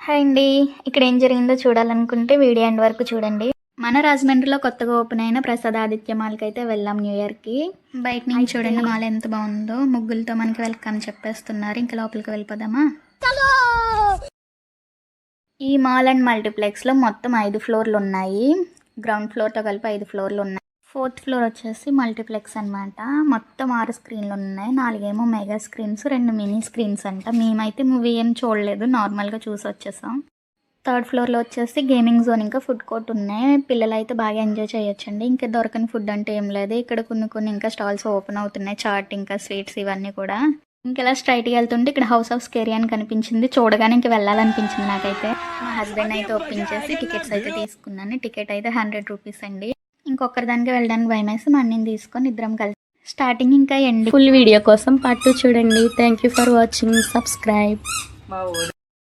Hi అండి. ఇక్కడ ఏం జరిగిందో చూడాలనుకుంటే వీడియో ఎండ్ వరకు చూడండి. మన రాజమండ్రిలో కొత్తగా ఓపెన్ అయిన ప్రసాద్ ఆదిత్య మాల్కి అయితే వెళ్ళాం న్యూ ఇయర్కి. బయట నుంచి చూడండి మాల్ ఎంత బాగుందో, ముగ్గులతో మనకి వెల్కమ్ చెప్పేస్తున్నారు. ఇంకా లోపలికి వెళ్ళిపోదామా. ఈ మాల్ అండ్ మల్టీప్లెక్స్లో మొత్తం 5 ఫ్లోర్లు ఉన్నాయి. గ్రౌండ్ ఫ్లోర్తో కలిపి 5 ఫ్లోర్లు ఉన్నాయి. 4th ఫ్లోర్ వచ్చేసి మల్టీప్లెక్స్ అనమాట. మొత్తం 6 స్క్రీన్లు ఉన్నాయి. 4 ఏమో మెగా స్క్రీన్స్, 2 మినీ స్క్రీన్స్ అంట. మేమైతే మూవీ ఏం చూడలేదు, నార్మల్గా చూసి వచ్చేసాం. 3rd ఫ్లోర్లో వచ్చేసి గేమింగ్ జోన్, ఇంకా ఫుడ్ కోర్ట్ ఉన్నాయి. పిల్లలు అయితే బాగా ఎంజాయ్ చేయొచ్చండి. ఇంకా దొరకని ఫుడ్ అంటే ఏం లేదు. ఇక్కడ కొన్ని ఇంకా స్టాల్స్ ఓపెన్ అవుతున్నాయి. చాట్, ఇంకా స్వీట్స్ ఇవన్నీ కూడా. ఇంకెలా స్ట్రైట్గా వెళ్తుంటే ఇక్కడ హౌస్ ఆఫ్ స్కేరీ అని కనిపించింది. చూడగానే ఇంక వెళ్ళాలనిపించింది నాకైతే. మా హస్బెండ్ అయితే ఒప్పించేసి టికెట్స్ అయితే తీసుకున్నాను. టికెట్ అయితే 100 రూపీస్ అండి. ఇంకొకరి దానికి వెళ్ళడానికి భయం వేసి మా అన్నని తీసుకొని ఇద్దరం కలిసి స్టార్టింగ్ ఇంకా ఎండ్. ఫుల్ వీడియో కోసం పార్ట్ 2 చూడండి. Thank you for watching. Subscribe.